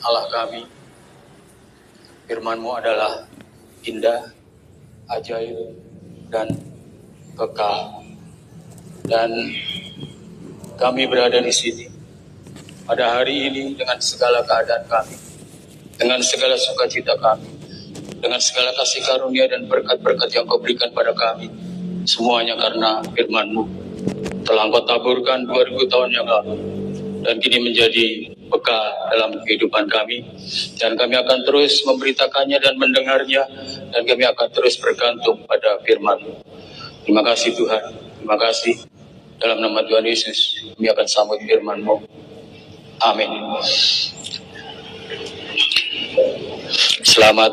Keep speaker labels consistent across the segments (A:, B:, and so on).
A: Allah kami, firman-Mu adalah indah, ajaib, dan kekal. Dan kami berada di sini pada hari ini dengan segala keadaan kami, dengan segala sukacita kami, dengan segala kasih karunia dan berkat-berkat yang Kau berikan pada kami, semuanya karena firman-Mu telah Kau taburkan 2000 tahun yang lalu, dan kini menjadi bekal dalam kehidupan kami, dan kami akan terus memberitakannya dan mendengarnya, dan kami akan terus bergantung pada firman-Mu. Terima kasih Tuhan, terima kasih. Dalam nama Tuhan Yesus, kami akan sambut firman-Mu. Amin. Selamat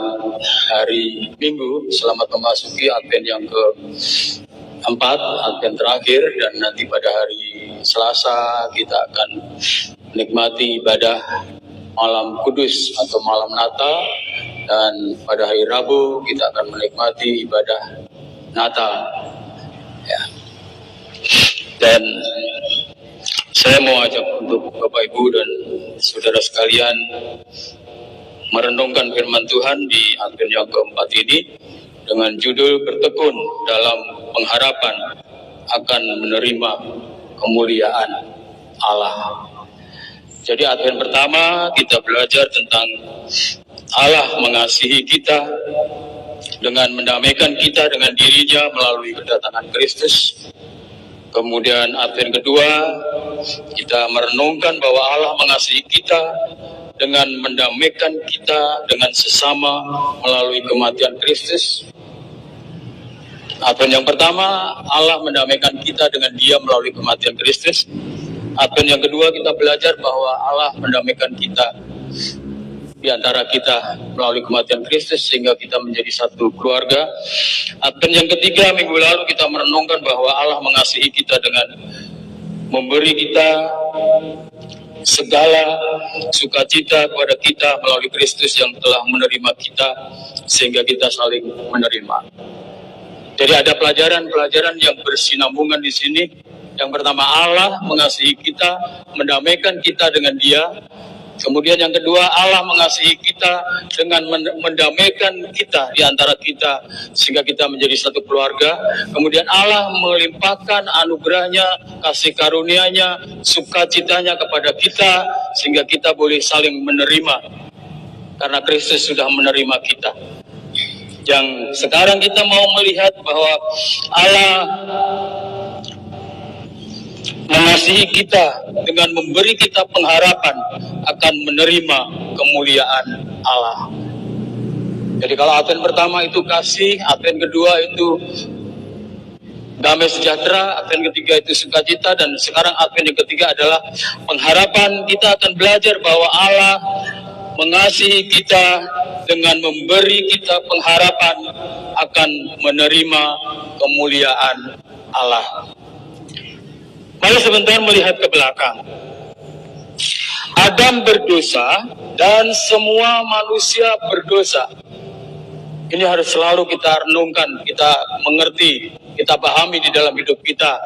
A: hari Minggu, selamat memasuki Advent yang keempat, Advent terakhir, dan nanti pada hari Selasa kita akan menikmati ibadah malam kudus atau malam Natal, dan pada hari Rabu kita akan menikmati ibadah Natal. Ya. Dan saya mau ajak untuk Bapak Ibu dan saudara sekalian merenungkan firman Tuhan di Advent yang keempat ini dengan judul bertekun dalam pengharapan akan menerima kemuliaan Allah. Jadi Advent pertama kita belajar tentang Allah mengasihi kita dengan mendamaikan kita dengan dirinya melalui kedatangan Kristus. Kemudian Advent kedua kita merenungkan bahwa Allah mengasihi kita dengan mendamaikan kita dengan sesama melalui kematian Kristus. Advent yang pertama, Allah mendamaikan kita dengan Dia melalui kematian Kristus. Advent yang kedua kita belajar bahwa Allah mendamaikan kita di antara kita melalui kematian Kristus sehingga kita menjadi satu keluarga. Advent yang ketiga minggu lalu kita merenungkan bahwa Allah mengasihi kita dengan memberi kita segala sukacita kepada kita melalui Kristus yang telah menerima kita sehingga kita saling menerima. Jadi ada pelajaran-pelajaran yang bersinambungan di sini. Yang pertama, Allah mengasihi kita, mendamaikan kita dengan Dia. Kemudian yang kedua, Allah mengasihi kita dengan mendamaikan kita di antara kita sehingga kita menjadi satu keluarga. Kemudian Allah melimpahkan anugerahnya, kasih karunia-Nya, sukacitanya kepada kita sehingga kita boleh saling menerima karena Kristus sudah menerima kita. Yang sekarang kita mau melihat bahwa Allah mengasihi kita dengan memberi kita pengharapan akan menerima kemuliaan Allah. Jadi kalau Advent pertama itu kasih, Advent kedua itu damai sejahtera, Advent ketiga itu sukacita, dan sekarang Advent yang ketiga adalah pengharapan. Kita akan belajar bahwa Allah mengasihi kita dengan memberi kita pengharapan akan menerima kemuliaan Allah. Mari sebentar melihat ke belakang. Adam berdosa dan semua manusia berdosa. Ini harus selalu kita renungkan, kita mengerti, kita pahami di dalam hidup kita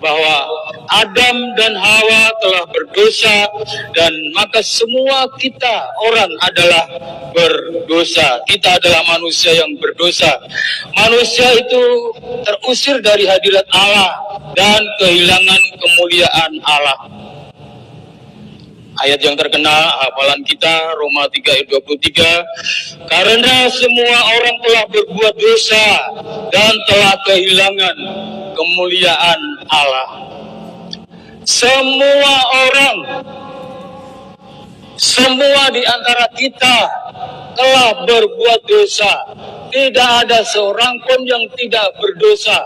A: bahwa Adam dan Hawa telah berdosa dan maka semua kita orang adalah berdosa. Kita adalah manusia yang berdosa. Manusia itu terusir dari hadirat Allah dan kehilangan kemuliaan Allah. Ayat yang terkenal hafalan kita Roma 3 ayat 23, karena semua orang telah berbuat dosa dan telah kehilangan kemuliaan Allah. Semua orang, semua di antara kita telah berbuat dosa. Tidak ada seorang pun yang tidak berdosa.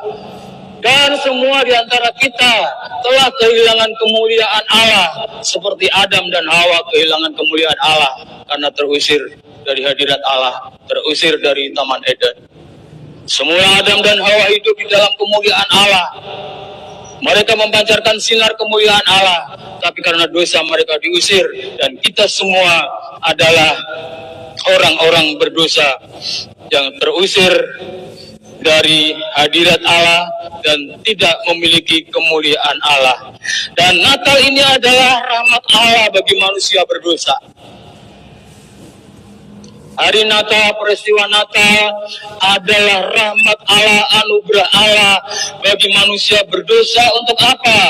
A: Dan semua di antara kita telah kehilangan kemuliaan Allah seperti Adam dan Hawa kehilangan kemuliaan Allah karena terusir dari hadirat Allah, terusir dari Taman Eden. Semula Adam dan Hawa hidup di dalam kemuliaan Allah. Mereka memancarkan sinar kemuliaan Allah, tapi karena dosa mereka diusir, dan kita semua adalah orang-orang berdosa yang terusir dari hadirat Allah dan tidak memiliki kemuliaan Allah. Dan Natal ini adalah rahmat Allah bagi manusia berdosa. Hari Natal, peristiwa Natal adalah rahmat Allah, anugerah Allah bagi manusia berdosa untuk apa?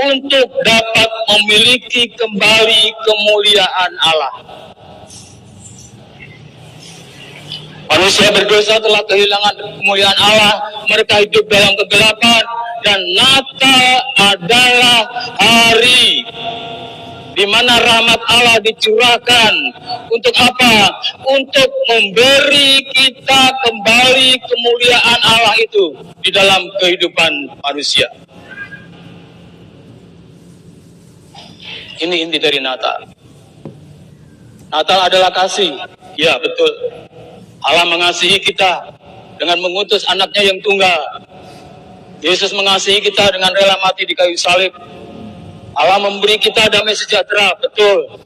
A: Untuk dapat memiliki kembali kemuliaan Allah. Manusia berdosa telah kehilangan kemuliaan Allah, mereka hidup dalam kegelapan, dan Natal adalah hari di mana rahmat Allah dicurahkan. Untuk apa? Untuk memberi kita kembali kemuliaan Allah itu di dalam kehidupan manusia. Ini inti dari Natal. Natal adalah kasih. Ya, betul. Allah mengasihi kita dengan mengutus anaknya yang tunggal. Yesus mengasihi kita dengan rela mati di kayu salib. Allah memberi kita damai sejahtera, betul.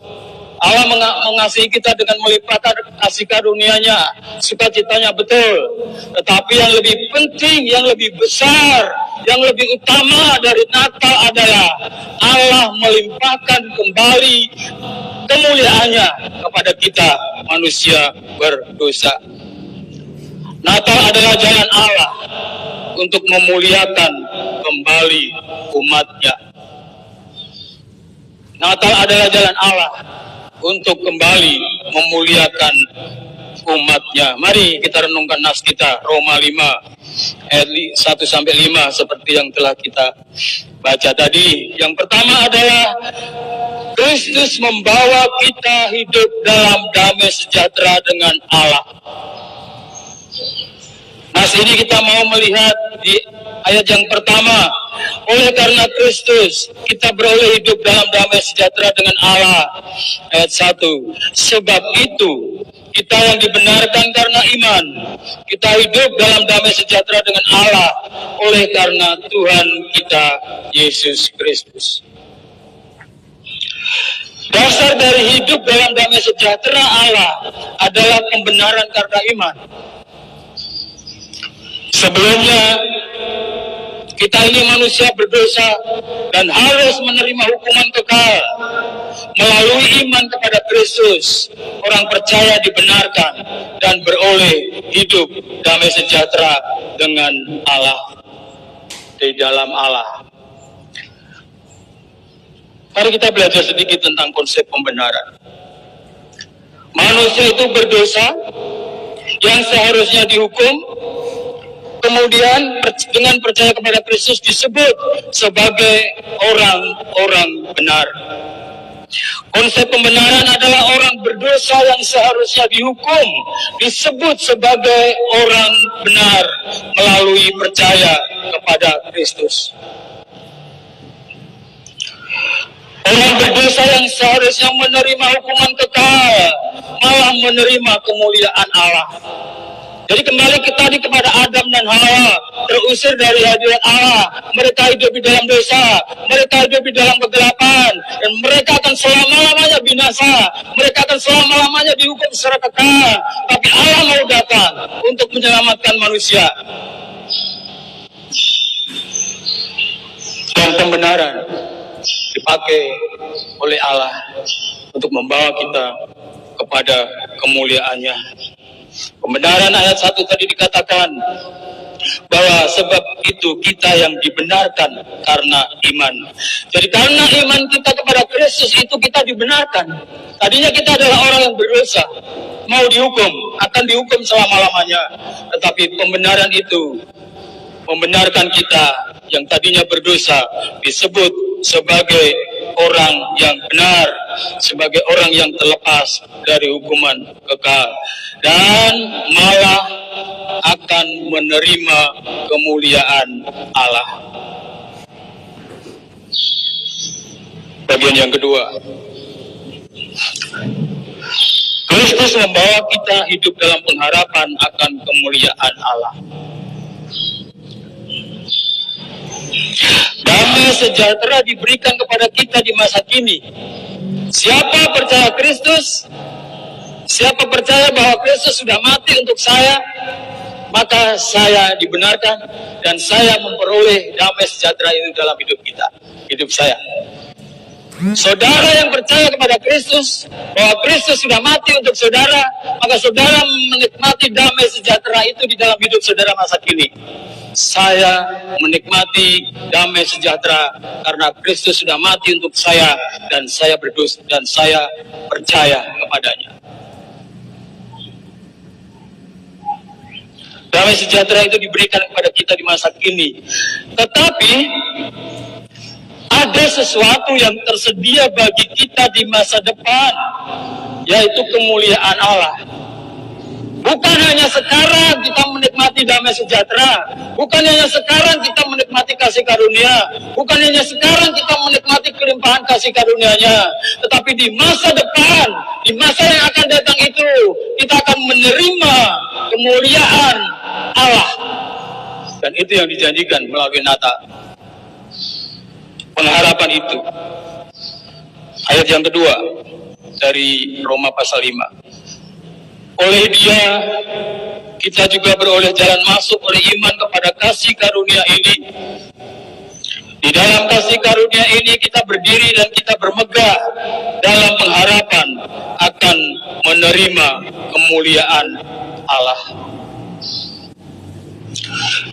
A: Allah mengasihi kita dengan melimpahkan kasih karunia-Nya, sukacitanya, betul. Tetapi yang lebih penting, yang lebih besar, yang lebih utama dari Natal adalah Allah melimpahkan kembali kemuliaan-Nya kepada kita manusia berdosa. Natal adalah jalan Allah untuk memuliakan kembali umat-Nya. Natal adalah jalan Allah untuk kembali memuliakan umat-Nya. Mari kita renungkan nas kita, Roma 5 ayat 1-5 seperti yang telah kita baca tadi. Yang pertama adalah Kristus membawa kita hidup dalam damai sejahtera dengan Allah. Nas ini kita mau melihat di ayat yang pertama. Oleh karena Kristus, kita beroleh hidup dalam damai sejahtera dengan Allah. Ayat 1. Sebab itu, kita yang dibenarkan karena iman, kita hidup dalam damai sejahtera dengan Allah oleh karena Tuhan kita, Yesus Kristus. Dasar dari hidup dalam damai sejahtera Allah adalah pembenaran karena iman. Sebelumnya, kita ini manusia berdosa dan harus menerima hukuman kekal. Melalui iman kepada Kristus, orang percaya dibenarkan dan beroleh hidup damai sejahtera dengan Allah, di dalam Allah. Mari kita belajar sedikit tentang konsep pembenaran. Manusia itu berdosa yang seharusnya dihukum, kemudian dengan percaya kepada Kristus disebut sebagai orang-orang benar. Konsep pembenaran adalah orang berdosa yang seharusnya dihukum disebut sebagai orang benar melalui percaya kepada Kristus. Orang berdosa yang seharusnya menerima hukuman kekal malah menerima kemuliaan Allah. Jadi kembali tadi kepada Adam dan Hawa, terusir dari hadirat Allah. Mereka hidup di dalam dosa, mereka hidup di dalam kegelapan, dan mereka akan selama-lamanya binasa. Mereka akan selama-lamanya dihukum secara kekal. Tapi Allah mau datang untuk menyelamatkan manusia. Dan pembenaran dipakai oleh Allah untuk membawa kita kepada kemuliaan-Nya. Pembenaran ayat 1 tadi dikatakan bahwa sebab itu kita yang dibenarkan karena iman. Jadi karena iman kita kepada Kristus itu kita dibenarkan. Tadinya kita adalah orang yang berdosa, mau dihukum, akan dihukum selama-lamanya. Tetapi pembenaran itu membenarkan kita yang tadinya berdosa disebut sebagai orang yang benar, sebagai orang yang terlepas dari hukuman kekal, dan malah akan menerima kemuliaan Allah. Bagian yang kedua, Kristus membawa kita hidup dalam pengharapan akan kemuliaan Allah. Damai sejahtera diberikan kepada kita di masa kini. Siapa percaya Kristus, siapa percaya bahwa Kristus sudah mati untuk saya, maka saya dibenarkan dan saya memperoleh damai sejahtera itu dalam hidup kita, hidup saya. Saudara yang percaya kepada Kristus, bahwa Kristus sudah mati untuk saudara, maka saudara menikmati damai sejahtera itu di dalam hidup saudara masa kini. Saya menikmati damai sejahtera karena Kristus sudah mati untuk saya, dan saya berdosa dan saya percaya kepadanya. Damai sejahtera itu diberikan kepada kita di masa kini. Tetapi ada sesuatu yang tersedia bagi kita di masa depan, yaitu kemuliaan Allah. Bukan hanya sekarang kita menikmati damai sejahtera, bukan hanya sekarang kita menikmati kasih karunia, bukan hanya sekarang kita menikmati kelimpahan kasih karunia-Nya, tetapi di masa depan, di masa yang akan datang itu, kita akan menerima kemuliaan Allah. Dan itu yang dijanjikan melalui Natal. Pengharapan itu. Ayat yang kedua dari Roma pasal 5. Oleh Dia kita juga beroleh jalan masuk oleh iman kepada kasih karunia ini. Di dalam kasih karunia ini kita berdiri dan kita bermegah dalam pengharapan akan menerima kemuliaan Allah.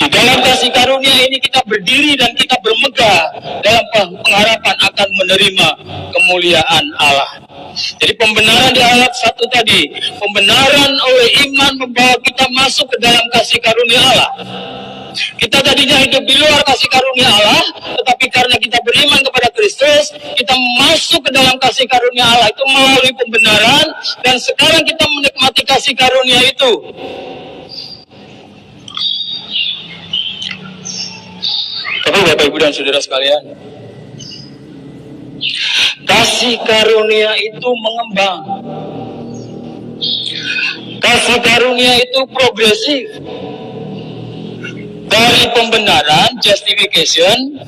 A: Di dalam kasih karunia ini kita berdiri dan kita bermegah dalam pengharapan akan menerima kemuliaan Allah. Jadi pembenaran di ayat 1 tadi, pembenaran oleh iman membawa kita masuk ke dalam kasih karunia Allah. Kita tadinya hidup di luar kasih karunia Allah, tetapi karena kita beriman kepada Kristus, kita masuk ke dalam kasih karunia Allah itu melalui pembenaran, dan sekarang kita menikmati kasih karunia itu. Tapi Bapak Ibu dan Saudara sekalian, kasih karunia itu mengembang. Kasih karunia itu progresif. Dari pembenaran, justification,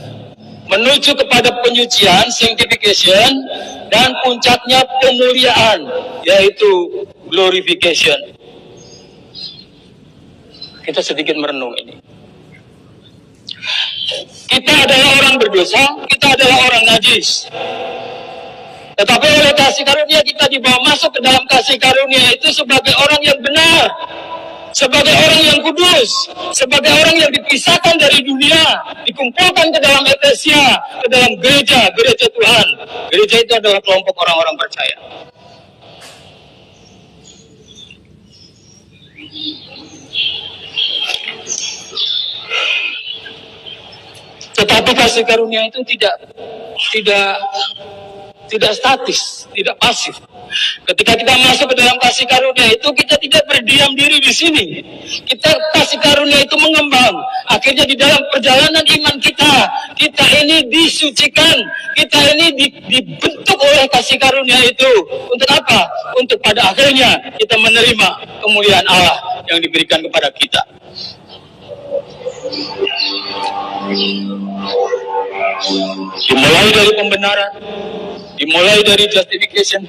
A: menuju kepada penyucian, sanctification, dan puncaknya pemuliaan, yaitu glorification. Kita sedikit merenung ini. Kita adalah orang berdosa, kita adalah orang najis. Tetapi oleh kasih karunia kita dibawa masuk ke dalam kasih karunia itu sebagai orang yang benar, sebagai orang yang kudus, sebagai orang yang dipisahkan dari dunia, dikumpulkan ke dalam eklesia, ke dalam gereja Tuhan. Gereja itu adalah kelompok orang-orang percaya. Tetapi kasih karunia itu tidak statis, tidak pasif. Ketika kita masuk ke dalam kasih karunia itu, kita tidak berdiam diri di sini. Kasih karunia itu mengembang. Akhirnya di dalam perjalanan iman kita ini disucikan, kita ini dibentuk oleh kasih karunia itu. Untuk apa? Untuk pada akhirnya kita menerima kemuliaan Allah yang diberikan kepada kita. Dimulai dari pembenaran, dimulai dari justification,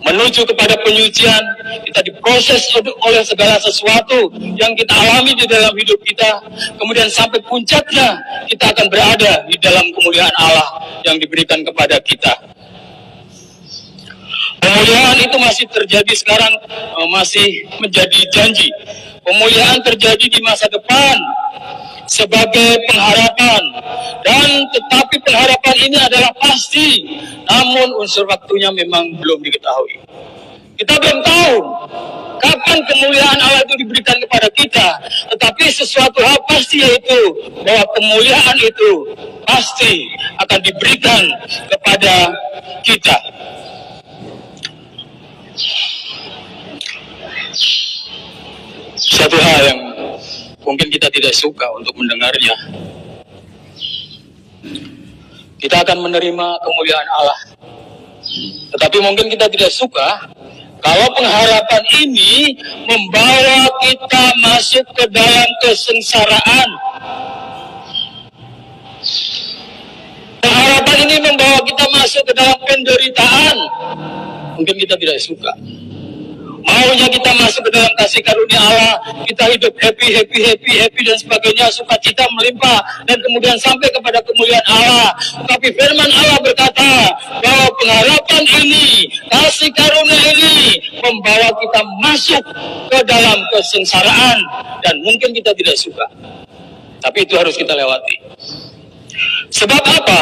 A: menuju kepada penyucian, kita diproses oleh segala sesuatu yang kita alami di dalam hidup kita, kemudian sampai puncaknya kita akan berada di dalam kemuliaan Allah yang diberikan kepada kita. Pemuliaan itu masih terjadi sekarang, masih menjadi janji. Pemuliaan terjadi di masa depan sebagai pengharapan, dan tetapi pengharapan ini adalah pasti, namun unsur waktunya memang belum diketahui. Kita belum tahu kapan kemuliaan Allah itu diberikan kepada kita, tetapi sesuatu hal pasti, yaitu bahwa kemuliaan itu pasti akan diberikan kepada kita. Satu hal yang mungkin kita tidak suka untuk mendengarnya, kita akan menerima kemuliaan Allah. Tetapi mungkin kita tidak suka kalau pengharapan ini membawa kita masuk ke dalam kesengsaraan. Pengharapan ini membawa kita masuk ke dalam penderitaan. Mungkin kita tidak suka. Maunya kita masuk ke dalam kasih karunia Allah, kita hidup happy dan sebagainya, sukacita melimpah, dan kemudian sampai kepada kemuliaan Allah. Tapi firman Allah berkata bahwa pengharapan ini, kasih karunia ini membawa kita masuk ke dalam kesengsaraan, dan mungkin kita tidak suka. Tapi itu harus kita lewati. Sebab apa?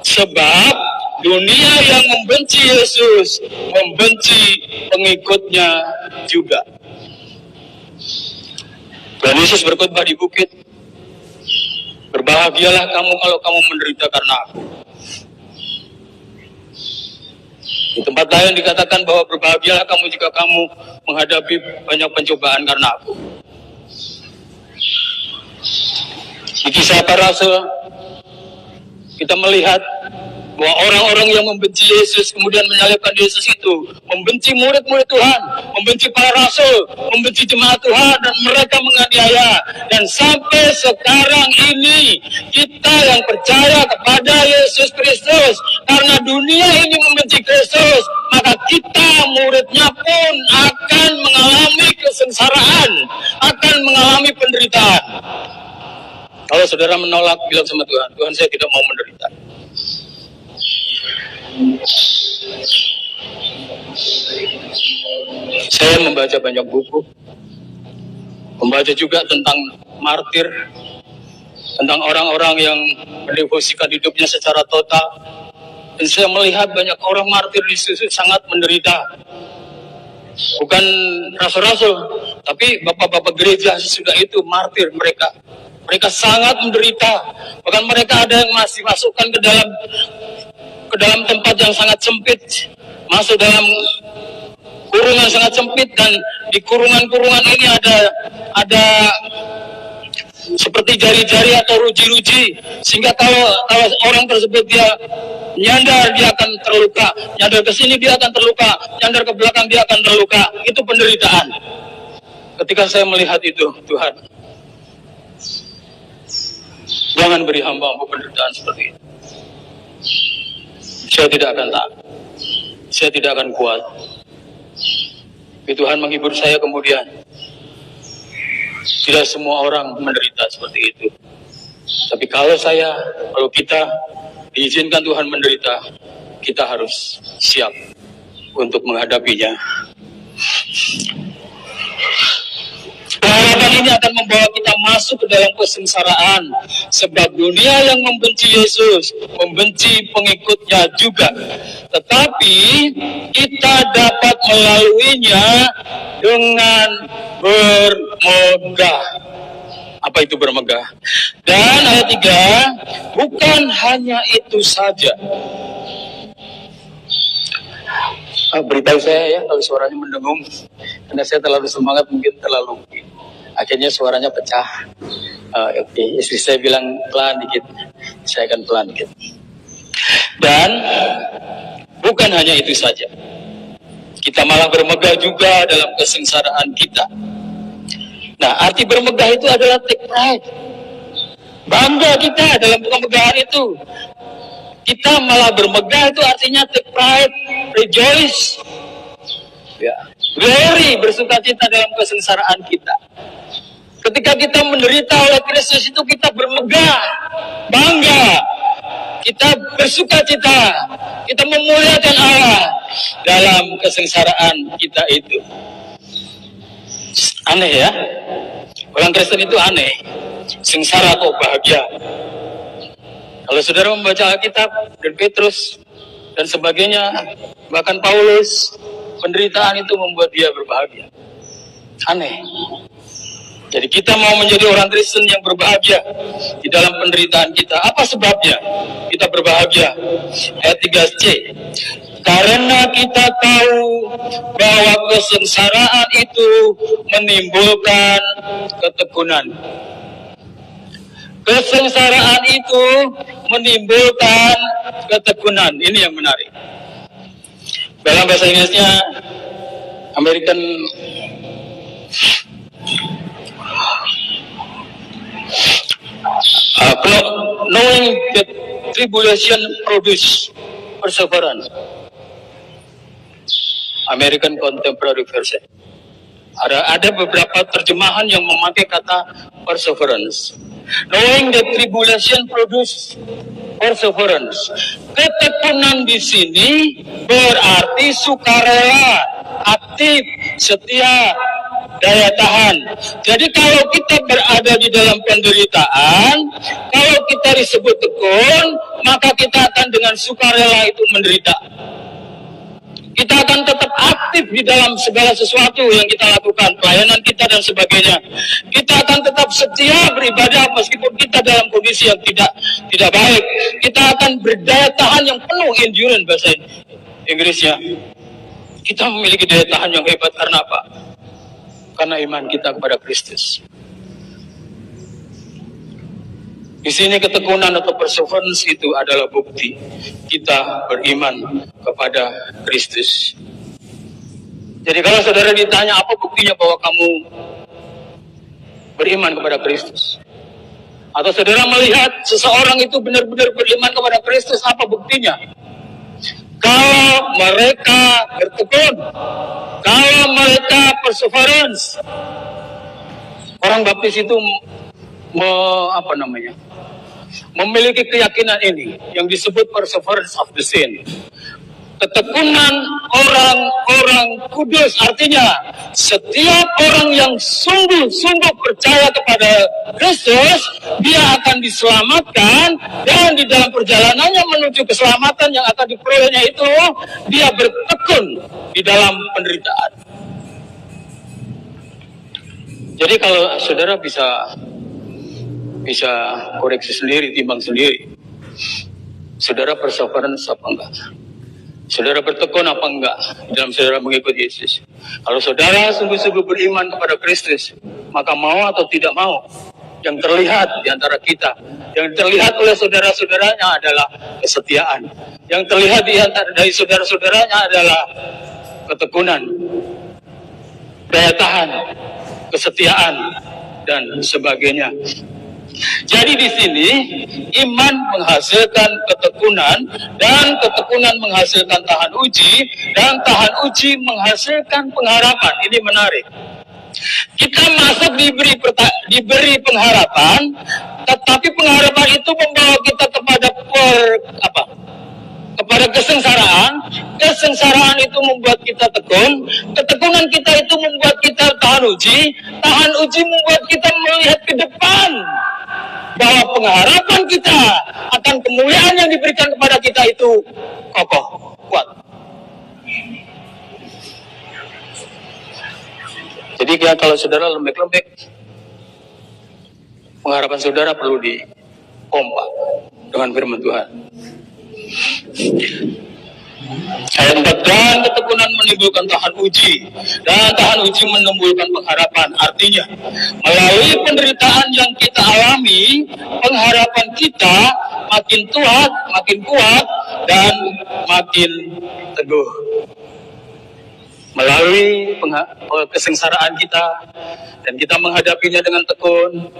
A: Sebab dunia yang membenci Yesus membenci pengikutnya juga. Dan Yesus berkhotbah di bukit, berbahagialah kamu kalau kamu menderita karena aku. Di tempat lain dikatakan bahwa berbahagialah kamu jika kamu menghadapi banyak pencobaan karena aku. Di Kisah Para Rasul kita melihat bahwa orang-orang yang membenci Yesus kemudian menyalibkan Yesus itu membenci murid-murid Tuhan, membenci para rasul, membenci jemaat Tuhan, dan mereka menganiaya. Dan sampai sekarang ini kita yang percaya kepada Yesus Kristus, karena dunia ini membenci Kristus, maka kita muridnya pun akan mengalami kesengsaraan, akan mengalami penderitaan. Kalau saudara menolak, bilang sama Tuhan, Tuhan saya tidak mau menderita. Saya membaca banyak buku, membaca juga tentang martir, tentang orang-orang yang mendevosikan hidupnya secara total. Dan saya melihat banyak orang martir di situ sangat menderita. Bukan rasul-rasul, tapi bapak-bapak gereja sesudah itu martir mereka. Mereka sangat menderita. Bahkan mereka ada yang masih masukkan ke dalam tempat yang sangat sempit, masuk dalam kurungan sangat sempit, dan di kurungan-kurungan ini ada seperti jari-jari atau ruji-ruji, sehingga kalau orang tersebut dia nyandar, dia akan terluka, nyandar ke sini dia akan terluka, nyandar ke belakang dia akan terluka. Itu penderitaan. Ketika saya melihat itu, Tuhan, jangan beri hamba-hamba penderitaan seperti itu. Saya tidak akan taat, saya tidak akan kuat. Tapi Tuhan menghibur saya kemudian. Tidak semua orang menderita seperti itu. Tapi kalau kita diizinkan Tuhan menderita, kita harus siap untuk menghadapinya. Pengharapan ini akan membawa kita masuk ke dalam kesengsaraan, sebab dunia yang membenci Yesus membenci pengikutnya juga. Tetapi kita dapat melaluinya dengan bermegah. Apa itu bermegah? Dan ayat 3, bukan hanya itu saja. Beritahu saya ya kalau suaranya mendengung, karena saya terlalu semangat, mungkin terlalu akhirnya suaranya pecah. Oke. Istri saya bilang pelan dikit, saya akan pelan dikit. Dan bukan hanya itu saja, kita malah bermegah juga dalam kesengsaraan kita. Nah, arti bermegah itu adalah take pride, bangga kita dalam kemegahan itu. Kita malah bermegah itu artinya take pride, rejoice, ya, glory, bersukacita dalam kesengsaraan kita. Ketika kita menderita oleh Kristus itu kita bermegah, bangga, kita bersukacita, kita memuliakan Allah dalam kesengsaraan kita itu. Aneh ya, orang Kristen itu aneh, sengsara kok bahagia. Kalau saudara membaca Alkitab dan Petrus dan sebagainya, bahkan Paulus, penderitaan itu membuat dia berbahagia. Aneh. Jadi kita mau menjadi orang Kristen yang berbahagia di dalam penderitaan kita. Apa sebabnya kita berbahagia? Ayat 3c. Karena kita tahu bahwa kesengsaraan itu menimbulkan ketekunan. Kesengsaraan itu menimbulkan ketekunan. Ini yang menarik. Dalam bahasa Inggrisnya American knowing that tribulation produce perseverance. American Contemporary Version. Ada beberapa terjemahan yang memakai kata perseverance. Knowing that tribulation produce perseverance. Ketekunan di sini berarti sukarela, aktif, setia, daya tahan. Jadi kalau kita berada di dalam penderitaan, kalau kita disebut tekun, maka kita akan dengan sukarela itu menderita. Kita akan tetap aktif di dalam segala sesuatu yang kita lakukan, pelayanan kita dan sebagainya. Kita akan tetap setia beribadah meskipun kita dalam kondisi yang tidak baik. Kita akan berdaya tahan yang penuh, endurance bahasa Inggrisnya. Kita memiliki daya tahan yang hebat karena apa? Karena iman kita kepada Kristus. Di sini ketekunan atau perseverance itu adalah bukti kita beriman kepada Kristus. Jadi kalau saudara ditanya apa buktinya bahwa kamu beriman kepada Kristus, atau saudara melihat seseorang itu benar-benar beriman kepada Kristus, apa buktinya? Kalau mereka bertekun, kalau mereka perseverance. Orang baptis itu memiliki keyakinan ini yang disebut perseverance of the saint. Ketekunan orang-orang kudus, artinya setiap orang yang sungguh-sungguh percaya kepada Kristus, dia akan diselamatkan, dan di dalam perjalanannya menuju keselamatan yang akan diperolehnya itu, dia bertekun di dalam penderitaan. Jadi kalau saudara bisa koreksi sendiri, timbang sendiri, saudara perseverance apa enggak? Saudara bertekun apa enggak dalam saudara mengikuti Yesus? Kalau saudara sungguh-sungguh beriman kepada Kristus, maka mau atau tidak mau, yang terlihat di antara kita, yang terlihat oleh saudara-saudaranya adalah kesetiaan. Yang terlihat dari saudara-saudaranya adalah ketekunan, daya tahan, kesetiaan, dan sebagainya. Jadi di sini iman menghasilkan ketekunan, dan ketekunan menghasilkan tahan uji, dan tahan uji menghasilkan pengharapan. Ini menarik. Kita masuk diberi pengharapan, tetapi pengharapan itu membawa kita kepada kepada kesengsaraan. Kesengsaraan itu membuat kita tekun, ketekunan kita itu membuat kita tahan uji membuat kita melihat ke depan, bahwa pengharapan kita akan kemuliaan yang diberikan kepada kita itu kokoh, kuat. Jadi kalau saudara lembek-lembek, pengharapan saudara perlu dipompa dengan firman Tuhan. Ayat 4, dan ketekunan menimbulkan tahan uji, dan tahan uji menimbulkan pengharapan. Artinya, melalui penderitaan yang kita alami, pengharapan kita makin kuat, dan makin teguh. Melalui kesengsaraan kita, dan kita menghadapinya dengan tekun,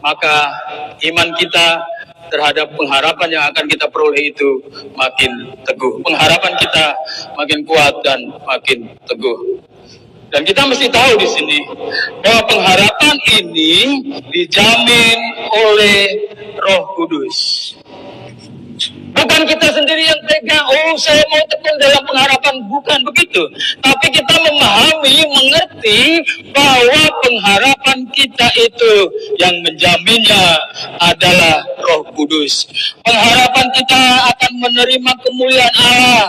A: maka iman kita terhadap pengharapan yang akan kita peroleh itu makin teguh. Pengharapan kita makin kuat dan makin teguh. Dan kita mesti tahu di sini bahwa pengharapan ini dijamin oleh Roh Kudus. Bukan kita sendiri yang pegang, saya mau tekun dalam pengharapan, bukan begitu. Tapi kita memahami, mengerti bahwa pengharapan kita itu yang menjaminnya adalah Roh Kudus. Pengharapan kita akan menerima kemuliaan Allah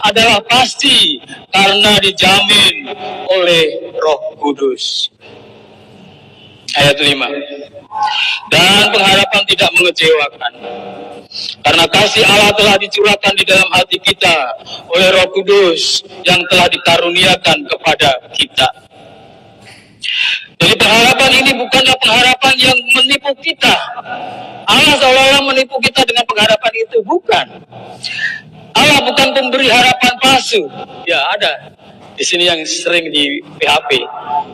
A: adalah pasti karena dijamin oleh Roh Kudus. Ayat 5. Dan pengharapan tidak mengecewakan, karena kasih Allah telah dicurahkan di dalam hati kita oleh Roh Kudus yang telah dikaruniakan kepada kita. Jadi pengharapan ini bukanlah pengharapan yang menipu kita. Allah seolah-olah menipu kita dengan pengharapan itu, bukan. Allah bukan pemberi harapan palsu. Ya, ada di sini yang sering di PHP,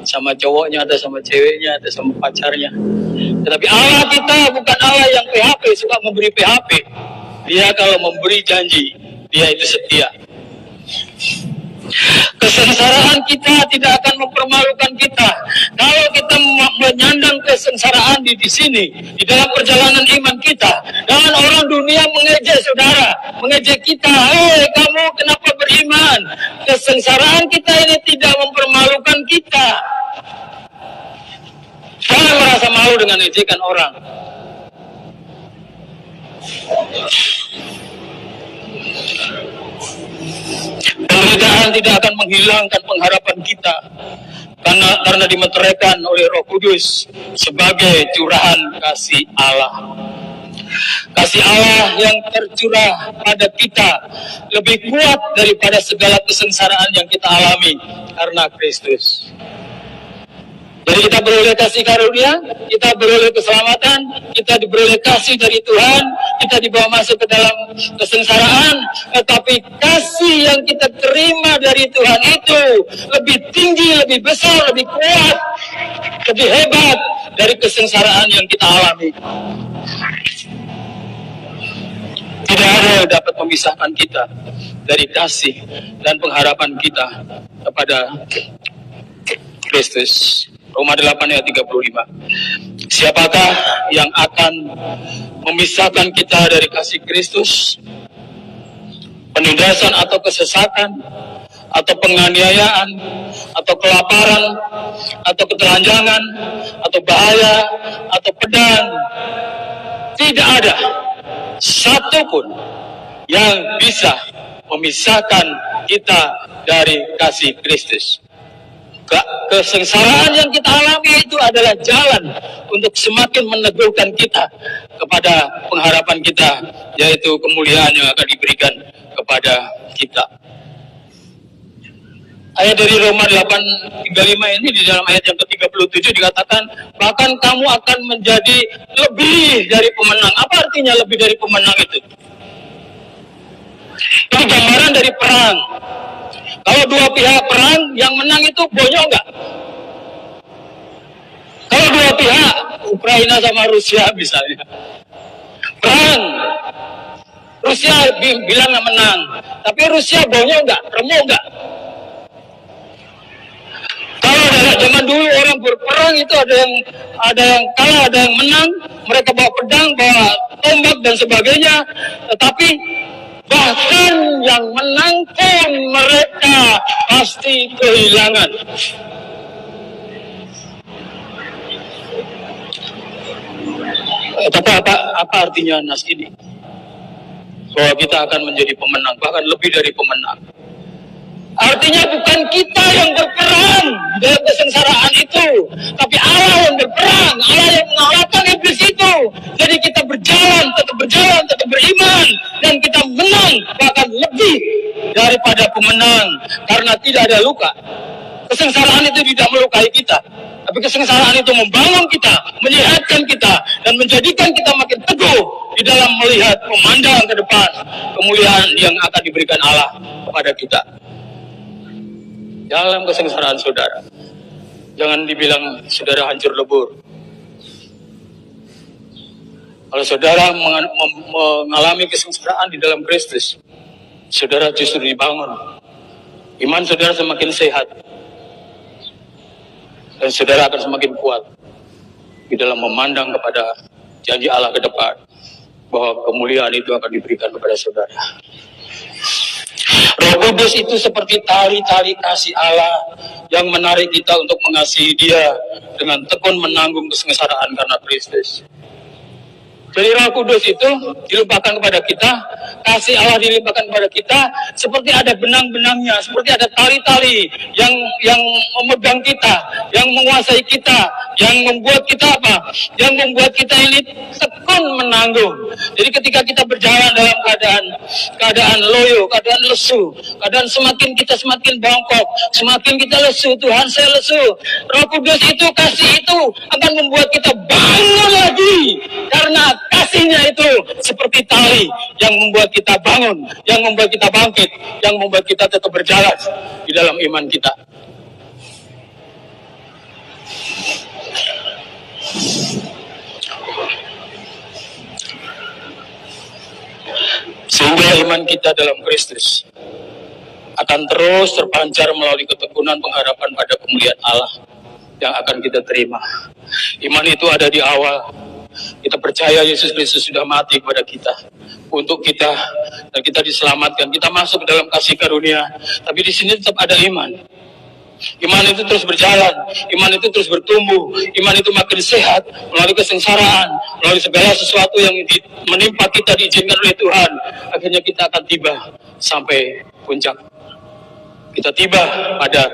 A: sama cowoknya, ada sama ceweknya, ada sama pacarnya. Tetapi Allah kita bukan Allah yang PHP, suka memberi PHP. Dia kalau memberi janji, dia itu setia. Kesengsaraan kita tidak akan mempermalukan kita. Kalau kita menyandang kesengsaraan di sini, di dalam perjalanan iman kita, dan orang dunia mengejek saudara, mengejek kita, hei kamu kenapa beriman? Kesengsaraan kita ini tidak mempermalukan kita. Jangan merasa malu dengan ejekan orang. Penderitaan tidak akan menghilangkan pengharapan kita karena dimeteraikan oleh Roh Kudus sebagai curahan kasih Allah. Kasih Allah yang tercurah pada kita lebih kuat daripada segala kesengsaraan yang kita alami karena Kristus. Jadi kita beroleh kasih karunia, kita beroleh keselamatan, kita beroleh kasih dari Tuhan, kita dibawa masuk ke dalam kesengsaraan, tetapi kasih yang kita terima dari Tuhan itu lebih tinggi, lebih besar, lebih kuat, lebih hebat dari kesengsaraan yang kita alami. Tidak ada yang dapat memisahkan kita dari kasih dan pengharapan kita kepada Kristus. Roma 8 ayat 35. Siapakah yang akan memisahkan kita dari kasih Kristus? Penindasan atau kesesatan, atau penganiayaan, atau kelaparan, atau ketelanjangan, atau bahaya, atau pedang? Tidak ada satupun yang bisa memisahkan kita dari kasih Kristus. Kesengsaraan yang kita alami itu adalah jalan untuk semakin meneguhkan kita kepada pengharapan kita, yaitu kemuliaan yang akan diberikan kepada kita. Ayat dari Roma 8:35 ini di dalam ayat yang ke-37 dikatakan, bahkan kamu akan menjadi lebih dari pemenang. Apa artinya lebih dari pemenang itu? Ini gambaran dari perang. Kalau dua pihak perang, yang menang itu bonyok enggak? Kalau dua pihak, Ukraina sama Rusia misalnya, perang, Rusia bilang nggak menang, tapi Rusia bonyok enggak? Remuk enggak? Kalau dari zaman dulu orang berperang itu ada yang kalah, ada yang menang, mereka bawa pedang, bawa tombak dan sebagainya, tetapi bahkan yang menang pun mereka pasti kehilangan. Tapi apa artinya nas ini? Bahwa kita akan menjadi pemenang, bahkan lebih dari pemenang. Artinya bukan kita yang berperang dalam kesengsaraan itu, tapi Allah yang berperang, Allah yang mengalahkan iblis itu. Jadi kita tetap berjalan, tetap beriman, dan kita menang, bahkan lebih daripada pemenang, karena tidak ada luka. Kesengsaraan itu tidak melukai kita, tapi kesengsaraan itu membangun kita, menyehatkan kita, dan menjadikan kita makin teguh di dalam melihat memandang ke depan kemuliaan yang akan diberikan Allah kepada kita. Dalam kesengsaraan saudara, jangan dibilang saudara hancur lebur. Kalau saudara mengalami kesengsaraan di dalam Kristus, saudara justru dibangun. Iman saudara semakin sehat, dan saudara akan semakin kuat di dalam memandang kepada janji Allah ke depan, bahwa kemuliaan itu akan diberikan kepada saudara. Roh Kudus itu seperti tali-tali kasih Allah yang menarik kita untuk mengasihi Dia dengan tekun menanggung kesengsaraan karena Kristus. Jadi Roh Kudus itu dilimpahkan kepada kita, kasih Allah dilimpahkan kepada kita, seperti ada benang-benangnya, seperti ada tali-tali yang memegang kita, yang menguasai kita, yang membuat kita apa? Yang membuat kita ini tekun menanggung. Jadi ketika kita berjalan dalam keadaan loyo, keadaan lesu, keadaan kita semakin bongkok, semakin kita lesu, Tuhan saya lesu. Roh Kudus itu, kasih itu akan membuat kita bangun lagi, karena kasihnya itu seperti tali yang membuat kita bangun, yang membuat kita bangkit, yang membuat kita tetap berjalan di dalam iman kita. Sehingga iman kita dalam Kristus akan terus terpancar melalui ketekunan pengharapan pada kemuliaan Allah yang akan kita terima. Iman itu ada di awal. Kita percaya Yesus Kristus sudah mati kepada kita untuk kita, dan kita diselamatkan. Kita masuk ke dalam kasih karunia. Tapi di sini tetap ada iman. Iman itu terus berjalan, iman itu terus bertumbuh, iman itu makin sehat melalui kesengsaraan, melalui segala sesuatu yang menimpa kita diizinkan oleh Tuhan. Akhirnya kita akan tiba sampai puncak. Kita tiba pada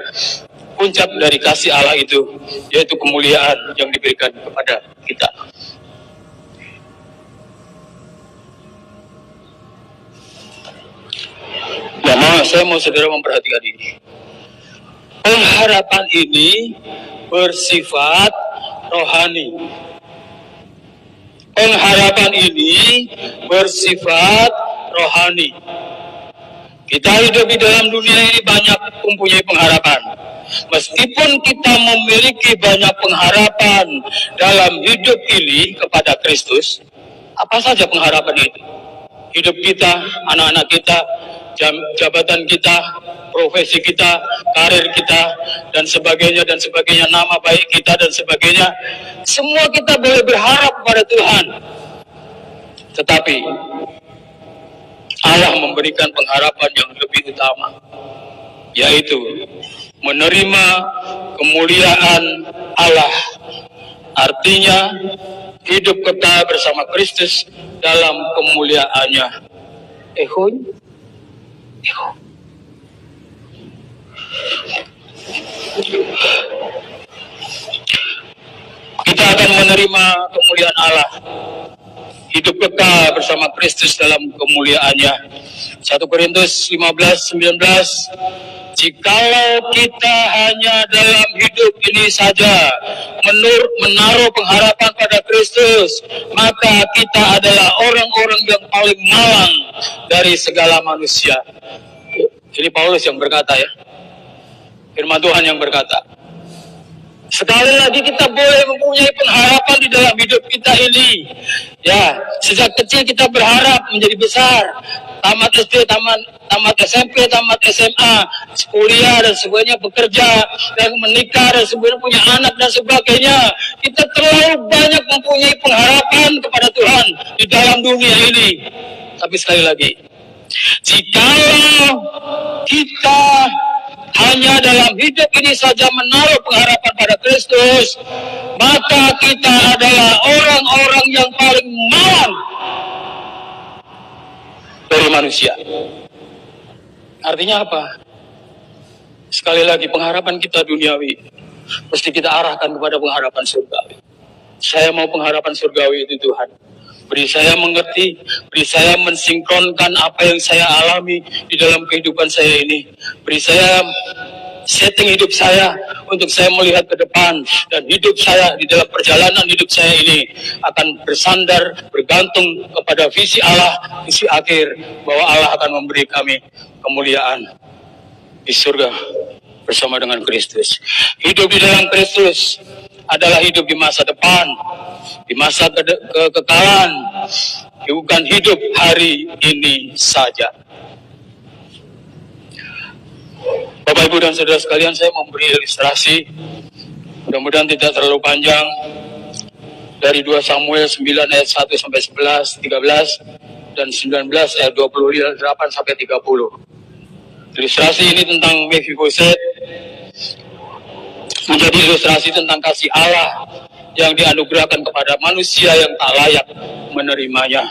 A: puncak dari kasih Allah itu, yaitu kemuliaan yang diberikan kepada kita. Nah, saya mau saudara memperhatikan ini. Pengharapan ini bersifat rohani. Pengharapan ini bersifat rohani. Kita hidup di dalam dunia ini banyak mempunyai pengharapan. Meskipun kita memiliki banyak pengharapan dalam hidup ini kepada Kristus, apa saja pengharapan itu? Hidup kita, anak-anak kita, jabatan kita, profesi kita, karir kita, dan sebagainya, nama baik kita, dan sebagainya. Semua kita boleh berharap pada Tuhan. Tetapi Allah memberikan pengharapan yang lebih utama, yaitu menerima kemuliaan Allah. Artinya hidup kekal bersama Kristus dalam kemuliaannya. Kita akan menerima kemuliaan Allah, hidup kekal bersama Kristus dalam kemuliaannya. 1 Korintus 15:19. Jikalau kita hanya dalam hidup ini saja menaruh pengharapan pada Kristus, maka kita adalah orang-orang yang paling malang dari segala manusia. Ini Paulus yang berkata, ya. Firman Tuhan yang berkata. Sekali lagi kita boleh mempunyai pengharapan di dalam hidup kita ini. Ya, sejak kecil kita berharap menjadi besar. Tamat SD, tamat SMP, tamat SMA, kuliah dan sebagainya, bekerja dan menikah dan sebagainya, punya anak dan sebagainya. Kita terlalu banyak mempunyai pengharapan kepada Tuhan di dalam dunia ini. Tapi sekali lagi, jikalau kita hanya dalam hidup ini saja menaruh pengharapan pada Kristus, maka kita adalah orang-orang yang paling malang dari manusia. Artinya apa? Sekali lagi, pengharapan kita duniawi mesti kita arahkan kepada pengharapan surgawi. Saya mau pengharapan surgawi itu Tuhan. Beri saya mengerti, beri saya mensinkronkan apa yang saya alami di dalam kehidupan saya ini. Beri saya setting hidup saya untuk saya melihat ke depan, dan hidup saya di dalam perjalanan hidup saya ini akan bersandar, bergantung kepada visi Allah, visi akhir, bahwa Allah akan memberi kami kemuliaan di surga bersama dengan Kristus. Hidup di dalam Kristus adalah hidup di masa depan, di masa kekekalan, bukan hidup hari ini saja. Bapak, Ibu, dan saudara sekalian, saya memberi ilustrasi, mudah-mudahan tidak terlalu panjang, dari 2 Samuel 9 ayat 1 sampai 11, 13, dan 19 ayat 28 sampai 30. Ilustrasi ini tentang Mephiboset, menjadi ilustrasi tentang kasih Allah yang dianugerahkan kepada manusia yang tak layak menerimanya.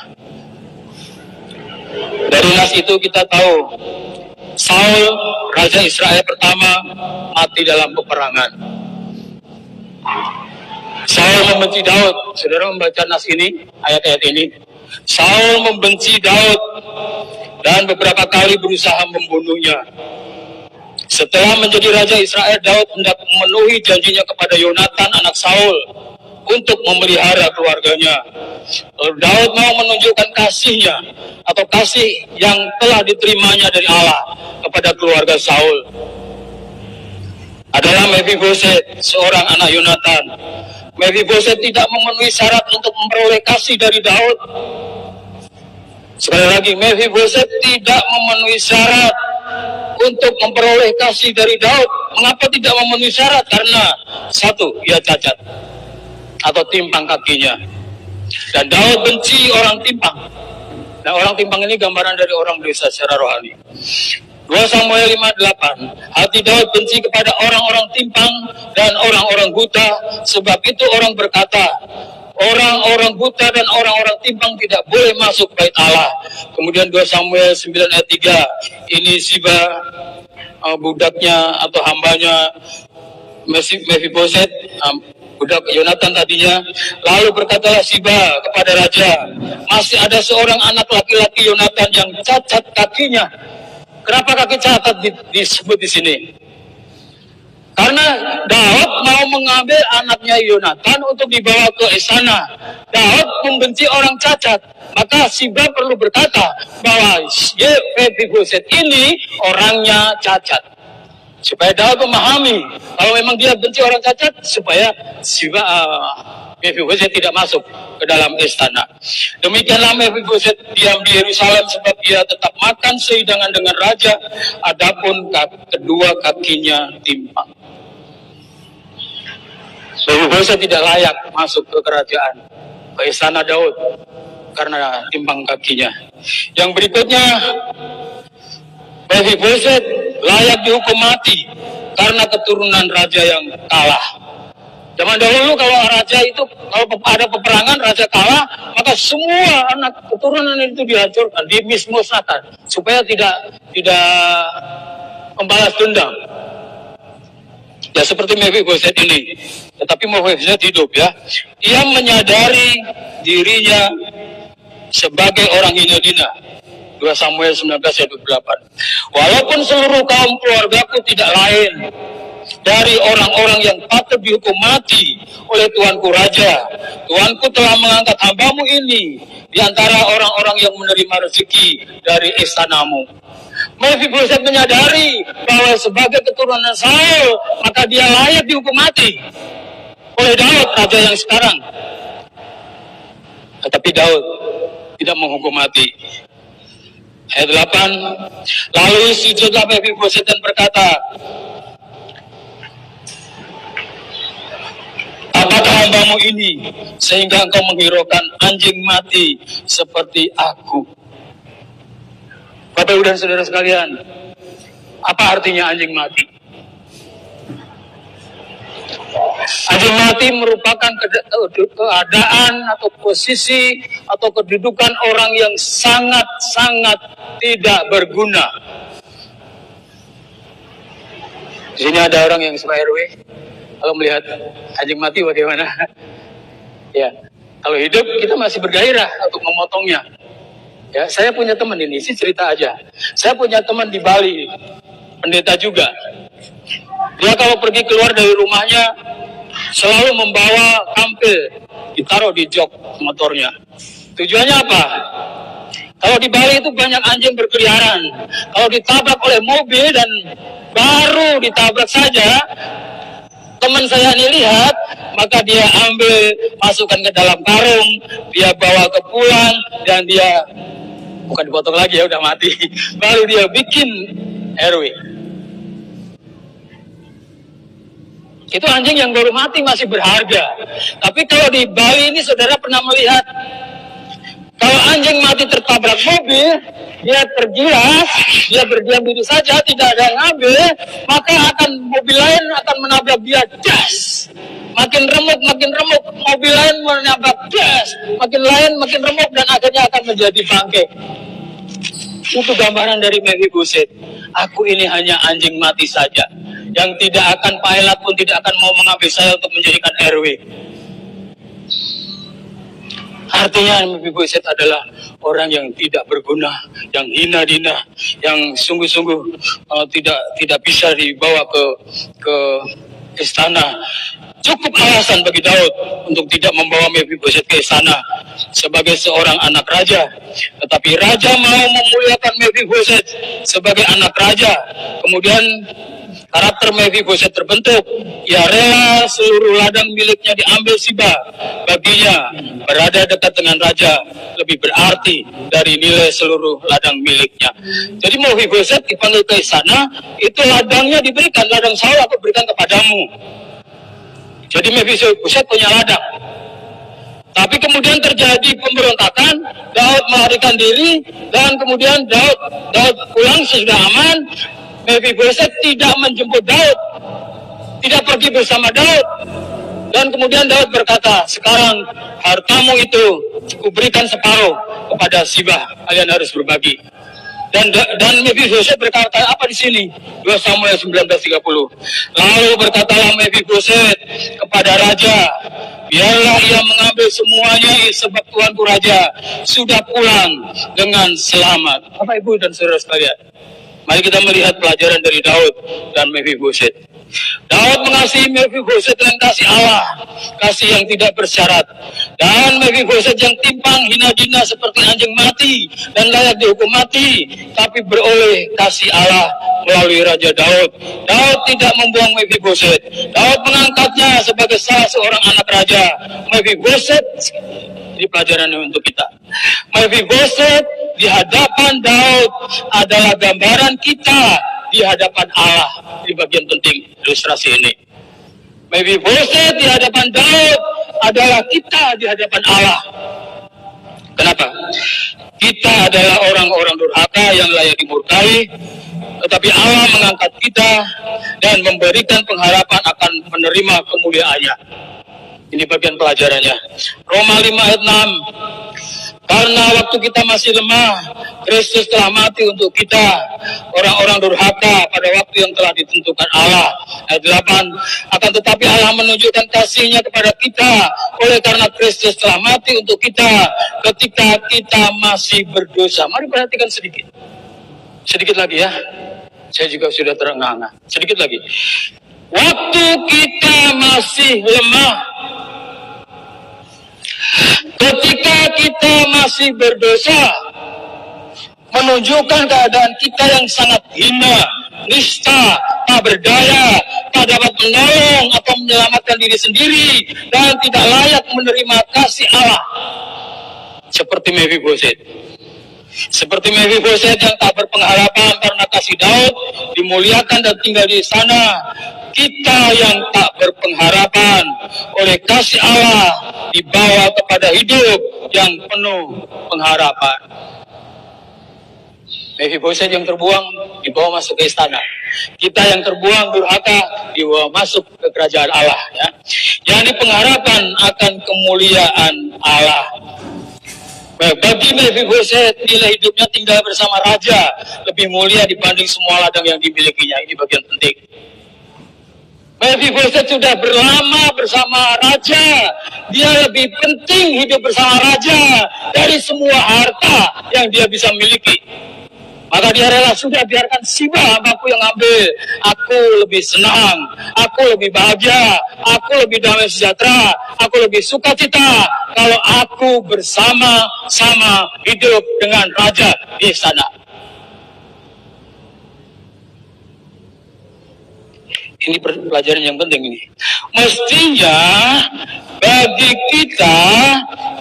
A: Dari nas itu kita tahu Saul, raja Israel pertama, mati dalam peperangan. Saul membenci Daud. Saudara membaca nas ini, ayat-ayat ini. Saul membenci Daud dan beberapa kali berusaha membunuhnya. Setelah menjadi raja Israel, Daud hendak memenuhi janjinya kepada Yonatan, anak Saul, untuk memelihara keluarganya. Lalu Daud mau menunjukkan kasihnya, atau kasih yang telah diterimanya dari Allah kepada keluarga Saul. Adalah Mephiboset, seorang anak Yonatan. Mephiboset tidak memenuhi syarat untuk memperoleh kasih dari Daud. Sekali lagi, Mephiboset tidak memenuhi syarat untuk memperoleh kasih dari Daud. Mengapa tidak memenuhi syarat? Karena satu, ia cacat atau timpang kakinya. Dan Daud benci orang timpang. Nah, orang timpang ini gambaran dari orang desa secara rohani. 2 Samuel 5:8. Hati Daud benci kepada orang-orang timpang dan orang-orang buta, sebab itu orang berkata, orang-orang buta dan orang-orang timpang tidak boleh masuk bait Allah. Kemudian 2 Samuel 9 ayat 3. Ini Siba, budaknya atau hambanya Mephiboset, budak Yonatan tadinya. Lalu berkatalah Siba kepada raja, masih ada seorang anak laki-laki Yonatan yang cacat kakinya. Kenapa kaki cacat disebut di sini? Karena Daud mau mengambil anaknya Yonatan untuk dibawa ke istana. Daud membenci orang cacat. Maka Siba perlu berkata bahwa Mephiboset ini orangnya cacat. Supaya Daud memahami kalau memang dia benci orang cacat, supaya Siba Mephiboset tidak masuk ke dalam istana. Demikianlah Mephiboset diam di Yerusalem sebab dia tetap makan sehidangan dengan raja, adapun kedua kakinya timpang. Mephiboset tidak layak masuk ke kerajaan, ke istana Daud, karena timpang kakinya. Yang berikutnya, Mephiboset layak dihukum mati karena keturunan raja yang kalah. Zaman dahulu kalau raja itu, kalau ada peperangan, raja kalah, maka semua anak keturunan itu dihancurkan, dimusnahkan, supaya tidak membalas dendam. Ya seperti Mephiboset ini. Tetapi Mephiboset hidup ya. Ia menyadari dirinya sebagai orang hina-dina. 2 Samuel 19 ayat 28. Walaupun seluruh kaum keluargaku tidak lain dari orang-orang yang patut dihukum mati oleh Tuanku Raja, Tuanku telah mengangkat hambamu ini di antara orang-orang yang menerima rezeki dari istanamu. Mephiboset menyadari bahwa sebagai keturunan Saul, maka dia layak dihukum mati oleh Daud, raja yang sekarang. Tetapi Daud tidak menghukum mati. Ayat 8. Lalu sujudlah Mephiboset dan berkata, apakah hambamu ini sehingga engkau menghiraukan anjing mati seperti aku? Bapak Ibu dan saudara sekalian, apa artinya anjing mati? Anjing mati merupakan keadaan atau posisi atau kedudukan orang yang sangat-sangat tidak berguna. Di sini ada orang yang suka RW. Kalau melihat anjing mati bagaimana? Ya, kalau hidup kita masih bergairah untuk memotongnya. Ya, saya punya teman ini, sih cerita aja. Saya punya teman di Bali, pendeta juga. Dia kalau pergi keluar dari rumahnya selalu membawa kampil, ditaruh di jok motornya. Tujuannya apa? Kalau di Bali itu banyak anjing berkeliaran. Kalau ditabrak oleh mobil dan baru ditabrak saja, teman saya ini lihat, maka dia ambil, masukkan ke dalam karung, dia bawa ke pulang, dan dia bukan dipotong lagi ya, udah mati. Baru dia bikin RW. Itu anjing yang baru mati masih berharga. Tapi kalau di Bali ini saudara pernah melihat, kalau anjing mati tertabrak mobil, dia tergilas, dia berdiam diri saja, tidak ada yang ambil, maka mobil lain akan menabrak dia, das. Makin remuk, mobil lain menabrak, das. Makin remuk, dan akhirnya akan menjadi bangkai. Itu gambaran dari Mephiboset. Aku ini hanya anjing mati saja, yang tidak akan Pilot pun tidak akan mau mengambil saya untuk menjadikan RW. Artinya Mephiboset adalah orang yang tidak berguna, yang hina-dina, yang sungguh-sungguh tidak bisa dibawa ke istana. Cukup alasan bagi Daud untuk tidak membawa Mephiboset ke istana sebagai seorang anak raja. Tetapi raja mau memuliakan Mephiboset sebagai anak raja. Kemudian karakter Mephiboset terbentuk. Ia rela seluruh ladang miliknya diambil Siba. Baginya berada dekat dengan raja lebih berarti dari nilai seluruh ladang miliknya. Jadi Mephiboset dipanggil ke istana, itu ladangnya diberikan, ladang Saul aku berikan kepadamu. Jadi Mephiboset punya ladang. Tapi kemudian terjadi pemberontakan, Daud melarikan diri, dan kemudian Daud pulang sesudah aman. Mephiboset tidak menjemput Daud, tidak pergi bersama Daud. Dan kemudian Daud berkata, sekarang hartamu itu kuberikan separuh kepada Siba, kalian harus berbagi. Dan Mephiboset berkata apa di sini? 2 Samuel 19:30. Lalu berkatalah Mephiboset kepada raja, biarlah ia mengambil semuanya sebab tuanku raja sudah pulang dengan selamat. Bapak Ibu dan saudara sekalian, mari kita melihat pelajaran dari Daud dan Mephiboset. Daud mengasihi Mephiboset dengan kasih Allah, kasih yang tidak bersyarat. Dan Mephiboset yang timpang, hina dina seperti anjing mati dan layak dihukum mati, tapi beroleh kasih Allah melalui Raja Daud. Daud tidak membuang Mephiboset. Daud mengangkatnya sebagai salah seorang anak raja. Mephiboset, ini pelajaran untuk kita. Mephiboset di hadapan Daud adalah gambaran kita di hadapan Allah. Di bagian penting ilustrasi ini, Mephiboset di hadapan Daud adalah kita di hadapan Allah. Kenapa? Kita adalah orang-orang durhaka yang layak dimurkai, tetapi Allah mengangkat kita dan memberikan pengharapan akan menerima kemuliaannya. Ini bagian pelajarannya. Roma 5 ayat 6. Karena waktu kita masih lemah, Kristus telah mati untuk kita, orang-orang durhaka pada waktu yang telah ditentukan Allah. Ayat 8. Akan tetapi Allah menunjukkan kasih-Nya kepada kita, oleh karena Kristus telah mati untuk kita, ketika kita masih berdosa. Mari perhatikan sedikit. Sedikit lagi ya. Saya juga sudah terengah-engah. Sedikit lagi. Waktu kita masih lemah, ketika kita masih berdosa, menunjukkan keadaan kita yang sangat hina, nista, tak berdaya, tak dapat menolong atau menyelamatkan diri sendiri, dan tidak layak menerima kasih Allah. Seperti Mephiboset. Seperti Mephiboset yang tak berpengharapan karena kasih Daud dimuliakan dan tinggal di sana. Kita yang tak berpengharapan oleh kasih Allah dibawa kepada hidup yang penuh pengharapan. Mephiboset yang terbuang dibawa masuk ke istana. Kita yang terbuang durhaka dibawa masuk ke kerajaan Allah. Ya. Yang pengharapan akan kemuliaan Allah. Bagi Mephiboset, nilai hidupnya tinggal bersama raja lebih mulia dibanding semua ladang yang dimilikinya. Ini bagian penting. Mephiboset sudah berlama bersama raja. Dia lebih penting hidup bersama raja dari semua harta yang dia bisa miliki. Maka dia rela, sudah biarkan Siba hambaku yang ambil. Aku lebih senang, aku lebih bahagia, aku lebih damai sejahtera, aku lebih sukacita kalau aku bersama-sama hidup dengan raja di sana. Ini pelajaran yang penting ini. Mestinya bagi kita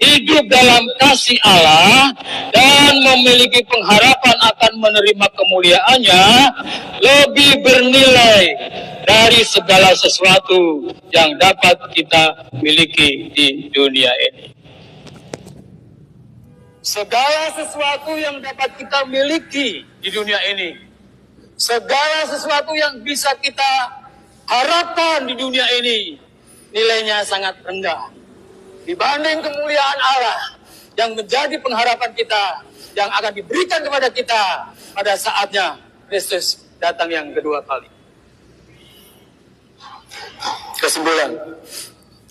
A: hidup dalam kasih Allah dan memiliki pengharapan akan menerima kemuliaannya lebih bernilai dari segala sesuatu yang dapat kita miliki di dunia ini. Segala sesuatu yang dapat kita miliki di dunia ini, segala sesuatu yang bisa kita harapkan di dunia ini, nilainya sangat rendah dibanding kemuliaan Allah yang menjadi pengharapan kita, yang akan diberikan kepada kita pada saatnya Kristus datang yang kedua kali. Kesimpulan,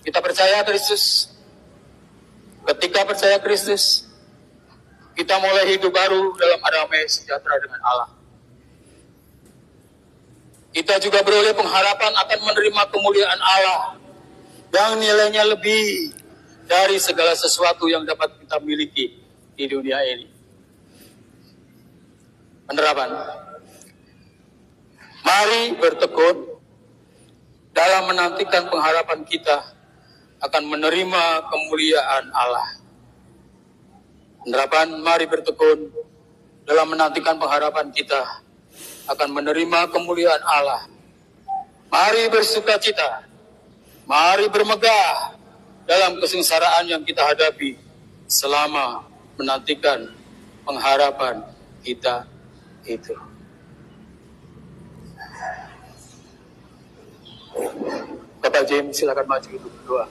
A: kita percaya Kristus. Ketika percaya Kristus, kita mulai hidup baru dalam damai sejahtera dengan Allah. Kita juga beroleh pengharapan akan menerima kemuliaan Allah yang nilainya lebih dari segala sesuatu yang dapat kita miliki di dunia ini. Penerapan. Mari bertekun dalam menantikan pengharapan kita akan menerima kemuliaan Allah. Penerapan, mari bertekun dalam menantikan pengharapan kita akan menerima kemuliaan Allah. Mari bersukacita, mari bermegah dalam kesengsaraan yang kita hadapi selama menantikan pengharapan kita itu. Bapak James, silakan maju untuk berdoa.